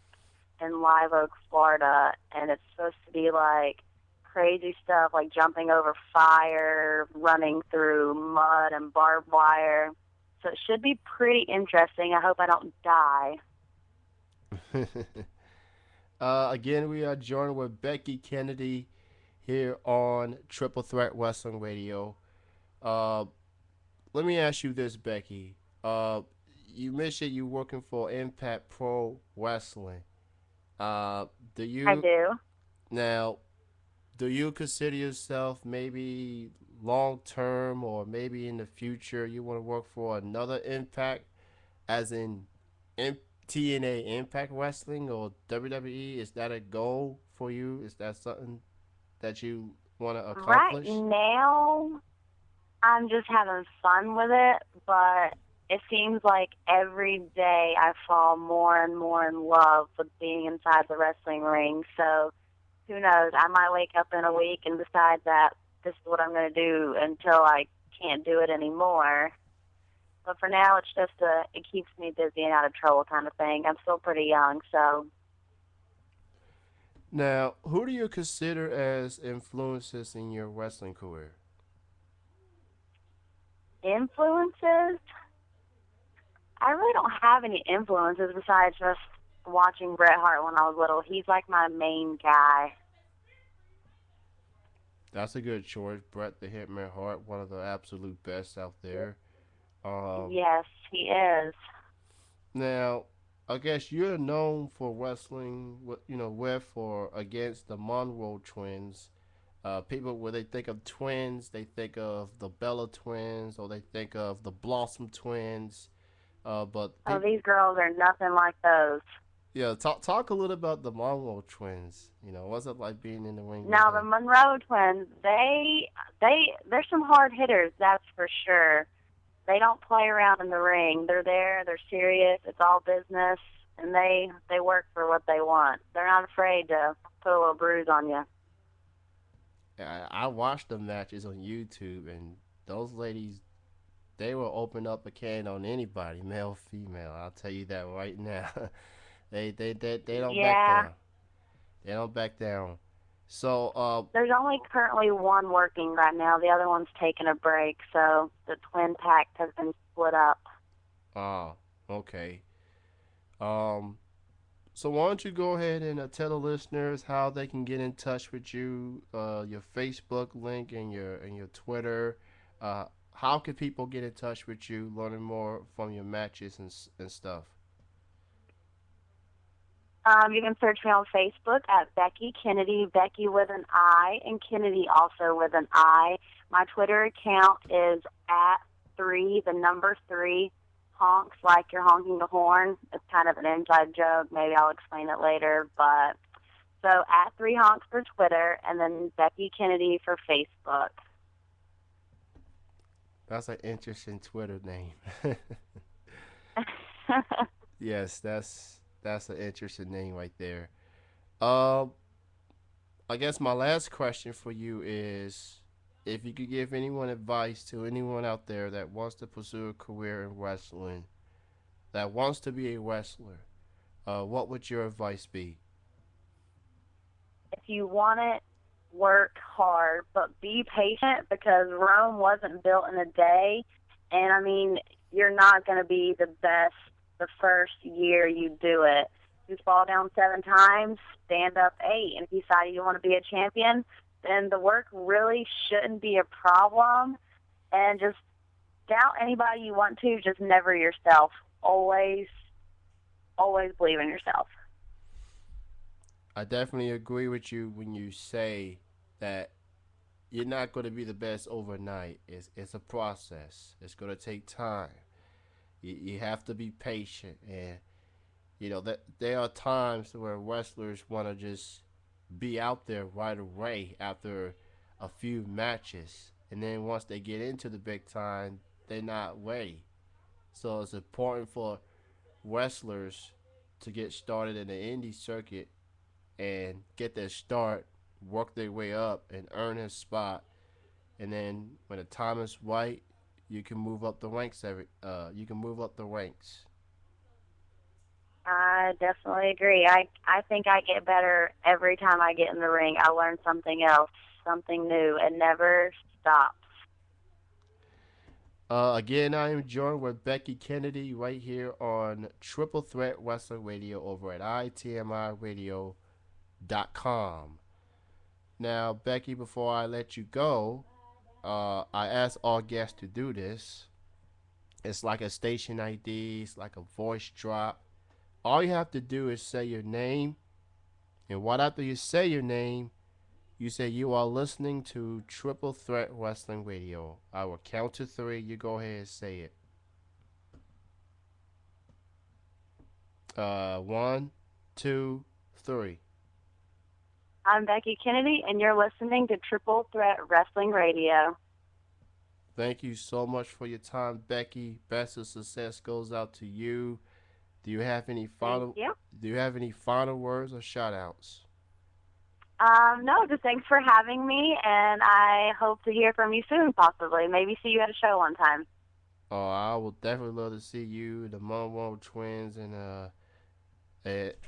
in Live Oak, Florida, and it's supposed to be like crazy stuff like jumping over fire, running through mud and barbed wire. So it should be pretty interesting. I hope I don't die. Again, we are joined with Becky Kennedy here on Triple Threat Wrestling Radio. Uh, Let me ask you this, Becky. You mentioned you working for Impact Pro Wrestling. Do I you do. now? Do you consider yourself maybe long term or maybe in the future you want to work for another Impact, as in TNA Impact Wrestling or WWE? Is that a goal for you? Is that something that you want to Right accomplish? now, I'm just having fun with it, but it seems like every day I fall more and more in love with being inside the wrestling ring. So who knows? I might wake up in a week and decide that this is what I'm going to do until I can't do it anymore. But for now, it's just it keeps me busy and out of trouble kind of thing. I'm still pretty young, so Now, who do you consider as influences in your wrestling career? influences. I really don't have any influences besides just watching Bret Hart when I was little. He's like my main guy. That's a good choice. Bret the Hitman Hart, one of the absolute best out there. Um, Yes, he is. Now, I guess you're known for wrestling, with or against the Monroe twins. People, when they think of twins, they think of the Bella twins or they think of the Blossom twins. But Oh, people, these girls are nothing like those. yeah, talk a little about the Monroe twins. What's it like being in the ring with Now the them? Monroe twins, they're some hard hitters, that's for sure. They don't play around in the ring. They're there, they're serious, it's all business, and they work for what they want. They're not afraid to put a little bruise on you. I watched the matches on YouTube, and those ladies, they will open up a can on anybody, male, female. I'll tell you that right now. They don't back Yeah, down. They don't back down. So there's only currently one working right now. The other one's taking a break, so the twin pact has been split up. okay. Um, so why don't you go ahead and tell the listeners how they can get in touch with you, your Facebook link and your Twitter. Uh, how can people get in touch with you, learning more from your matches and stuff? You can search me on Facebook at Becky Kennedy, Becky with an I, and Kennedy also with an I. My Twitter account is at three, the number three, honks like you're honking the horn. It's kind of an inside joke. Maybe I'll explain it later. But so at three honks for Twitter, and then Becky Kennedy for Facebook. That's an interesting Twitter name. Yes, that's an interesting name right there. Um, I guess my last question for you is if you could give anyone advice to anyone out there that wants to pursue a career in wrestling, that wants to be a wrestler, what would your advice be? If you want it, work hard, but be patient because Rome wasn't built in a day. And I mean, you're not going to be the best the first year you do it. You fall down 7 times, stand up 8. And if you decide you want to be a champion, then the work really shouldn't be a problem. And just doubt anybody you want to, just never yourself. Always, always believe in yourself. I definitely agree with you when you say that you're not going to be the best overnight. It's a process. It's going to take time. You have to be patient, and you know that there are times where wrestlers want to just be out there right away after a few matches, and then once they get into the big time, they're not ready. So it's important for wrestlers to get started in the indie circuit and get their start, work their way up, and earn a spot. And then when the time is right, you can move up the ranks. You can move up the ranks. I definitely agree. I think I get better every time I get in the ring. I learn something else, something new. It never stops. Again, I am joined with Becky Kennedy right here on Triple Threat Wrestling Radio over at itmiradio.com. Now, Becky, before I let you go, I ask all guests to do this. It's like a station ID, it's like a voice drop. All you have to do is say your name, and right after you say your name, you say you are listening to Triple Threat Wrestling Radio. I will count to 3. You go ahead and say it. 1, 2, 3. I'm Becky Kennedy, and you're listening to Triple Threat Wrestling Radio. Thank you so much for your time, Becky. Best of success goes out to you. Do you have any Thank final? you. Do you have any final words or shout outs? No, just thanks for having me, and I hope to hear from you soon, possibly. Maybe see you at a show one time. Oh, I will definitely love to see you, the Monroe twins, and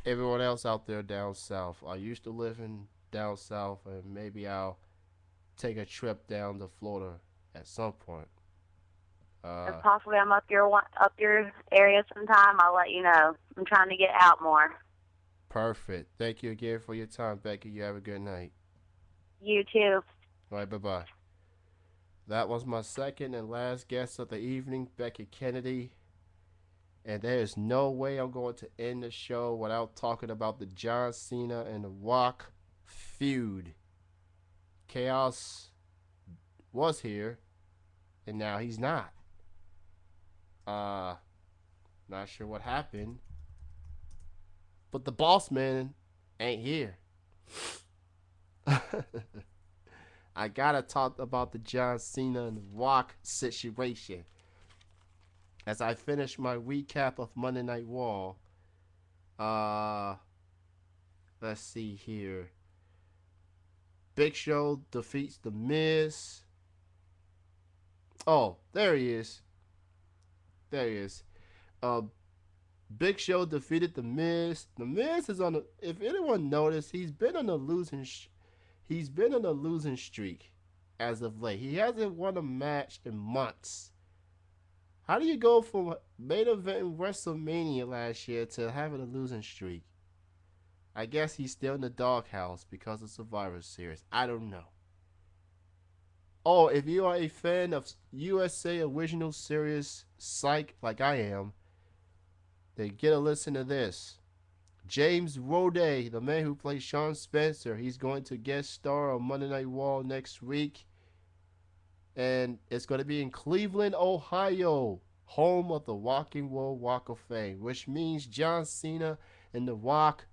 everyone else out there down south. I used to live in down south, and maybe I'll take a trip down to Florida at some point. If Uh, possibly I'm up your area sometime, I'll let you know. I'm trying to get out more. Perfect. Thank you again for your time, Becky. You have a good night. You too. All right, bye bye. That was my second and last guest of the evening, Becky Kennedy. And there is no way I'm going to end the show without talking about the John Cena and The Rock feud. Chaos was here, and now he's not. Uh, Not sure what happened, but the boss man ain't here. I gotta talk about the John Cena and The Rock situation. As I finish my recap of Monday Night Raw, uh, let's see here. Big Show defeats The Miz. Oh, there he is. There he is. Uh, Big Show defeated The Miz. The Miz is on a. If anyone noticed, he's been on a losing streak as of late. He hasn't won a match in months. How do you go from main event in WrestleMania last year to having a losing streak? I guess he's still in the doghouse because of Survivor Series. I don't know. Oh, if you are a fan of USA Original Series Psych like I am, then get a listen to this. James Rode, the man who plays Sean Spencer, he's going to guest star on Monday Night Raw next week. And it's going to be in Cleveland, Ohio, home of the Walking World Walk of Fame, which means John Cena and The Rock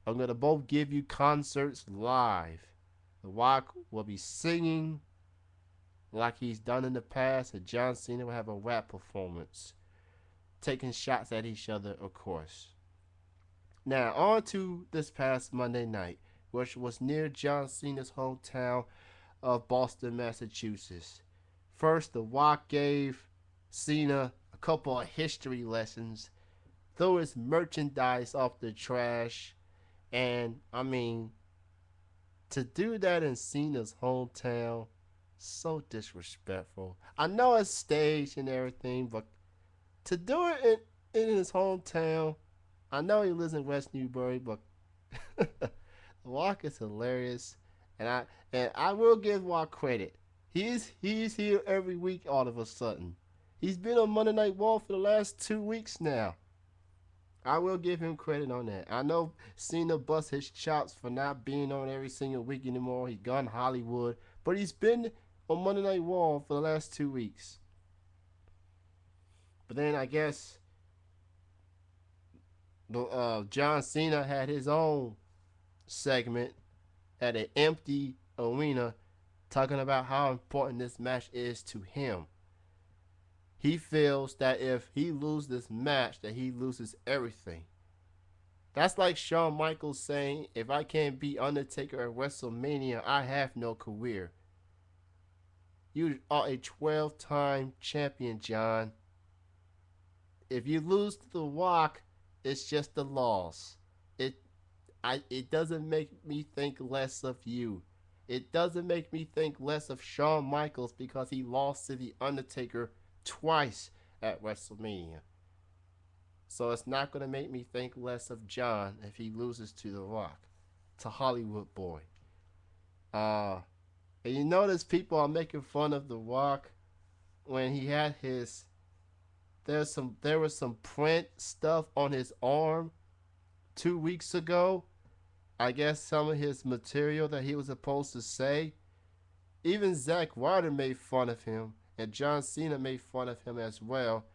are going to both give you concerts live. The Rock will be singing like he's done in the past, and John Cena will have a rap performance, taking shots at each other, of course. Now, on to this past Monday night. which was near John Cena's hometown of Boston, Massachusetts. First, The Rock gave Cena a couple of history lessons, threw his merchandise off the trash, and I mean, to do that in Cena's hometown, so disrespectful. I know it's staged and everything, but to do it in his hometown, I know he lives in West Newbury, but the Walk is hilarious, and I will give Walk credit. He's here every week all of a sudden. He's been on Monday Night Raw for the last 2 weeks now. I will give him credit on that. I know Cena bust his chops for not being on every single week anymore. He's gone Hollywood, but he's been on Monday Night Raw for the last 2 weeks. But then I guess John Cena had his own segment at an empty arena talking about how important this match is to him. He feels that if he loses this match, that he loses everything. That's like Shawn Michaels saying, if I can't beat Undertaker at WrestleMania, I have no career. You are a 12-time champion, John. If you lose to The Rock, it's just a loss. It it doesn't make me think less of you. It doesn't make me think less of Shawn Michaels because he lost to The Undertaker twice at WrestleMania. So it's not going to make me think less of John if he loses to The Rock, to Hollywood Boy. Uh, and you notice people are making fun of The Rock when he had his. There was some print stuff on his arm 2 weeks ago. I guess some of his material that he was supposed to say. Even Zack Ryder made fun of him, and John Cena made fun of him as well.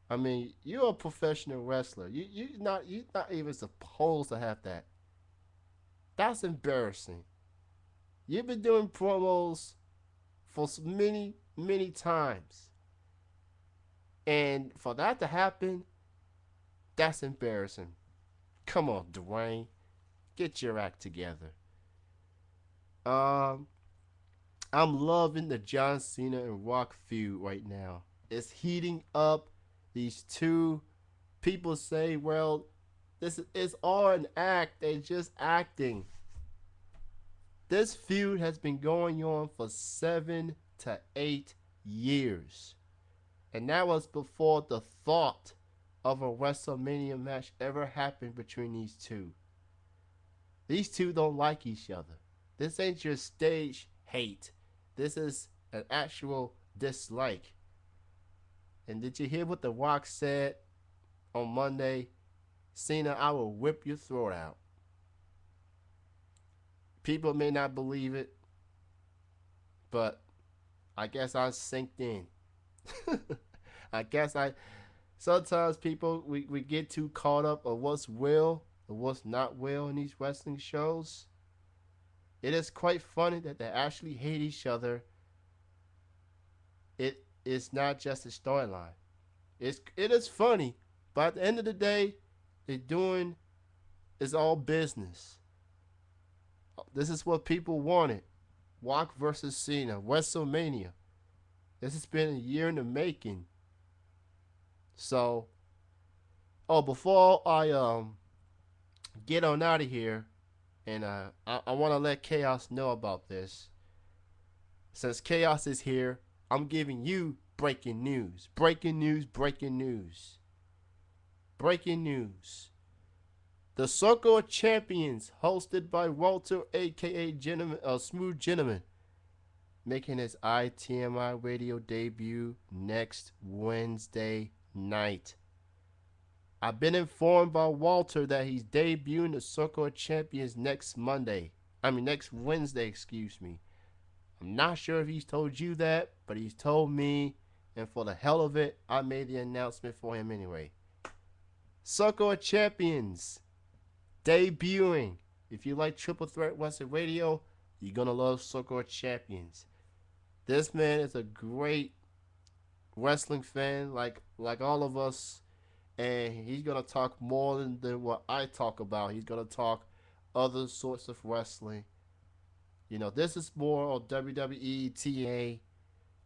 I mean, you're a professional wrestler. You're not even supposed to have that. That's embarrassing. You've been doing promos for many times, and for that to happen, that's embarrassing. Come on, Dwayne, get your act together. Um, I'm loving the John Cena and Rock feud right now. It's heating up. These two people say, well, this is all an act. They're just acting. This feud has been going on for 7 to 8 years. And that was before the thought of a WrestleMania match ever happened between these two. These two don't like each other. This ain't your stage hate. This is an actual dislike. And did you hear what The Rock said on Monday? Cena, I will whip your throat out. People may not believe it, but I guess I synced in. I guess I. Sometimes people, we get too caught up on what's real and what's not real in these wrestling shows. It is quite funny that they actually hate each other. It is not just a storyline. It is funny, but at the end of the day, they're doing is all business. This is what people wanted. Rock versus Cena, WrestleMania. This has been a year in the making. So, before I get on out of here, and I want to let Chaos know about this. Since Chaos is here, I'm giving you breaking news. Breaking news, breaking news. Breaking news. The Circle of Champions, hosted by Walter, aka Smooth Gentleman, making his ITMI radio debut next Wednesday night. I've been informed by Walter that he's debuting the Circle of Champions next Wednesday, excuse me. I'm not sure if he's told you that, but he's told me, and for the hell of it, I made the announcement for him anyway. Circle of Champions debuting. If you like Triple Threat Wrestling Radio, you're gonna love Circle of Champions. This man is a great wrestling fan, like all of us, and he's gonna talk more than what I talk about. He's gonna talk other sorts of wrestling. This is more on WWE, TNA,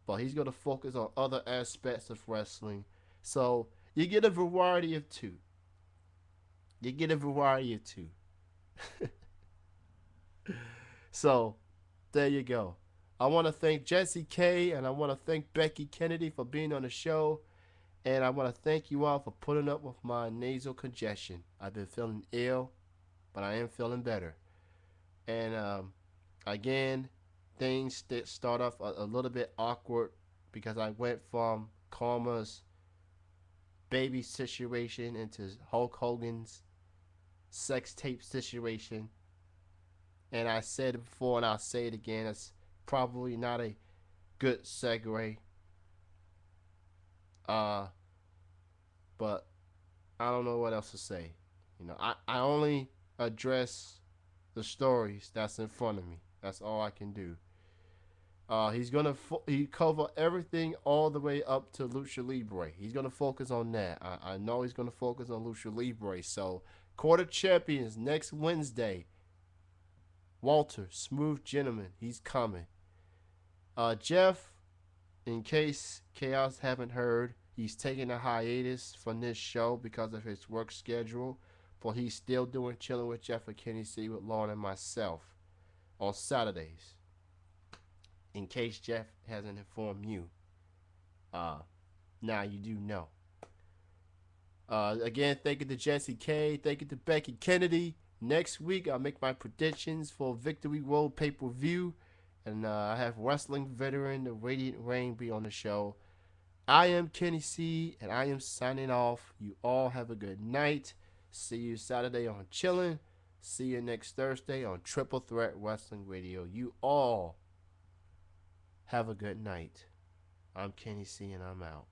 but he's going to focus on other aspects of wrestling. So you get a variety of two. You get a variety of two. So there you go. I want to thank Jesse K and I want to thank Becky Kennedy for being on the show. And I want to thank you all for putting up with my nasal congestion. I've been feeling ill, but I am feeling better. And again, things that start off a little bit awkward because I went from Karma's baby situation into Hulk Hogan's sex tape situation. And I said it before and I'll say it again. It's probably not a good segue. Uh, but I don't know what else to say. I only address the stories that's in front of me. That's all I can do. He cover everything all the way up to Lucha Libre. He's gonna focus on that. I know he's gonna focus on Lucha Libre. So Quarter Champions next Wednesday. Walter, smooth gentleman, he's coming. Jeff, in case Chaos haven't heard, he's taking a hiatus from this show because of his work schedule, but he's still doing Chilling with Jeff and Kenny C with Lauren and myself on Saturdays. In case Jeff hasn't informed you, now you do know. Again, thank you to Jesse K. Thank you to Becky Kennedy. Next week, I'll make my predictions for Victory Road pay-per-view. And I have wrestling veteran, the Radiant Rain, be on the show. I am Kenny C, and I am signing off. You all have a good night. See you Saturday on Chillin'. See you next Thursday on Triple Threat Wrestling Radio. You all have a good night. I'm Kenny C, and I'm out.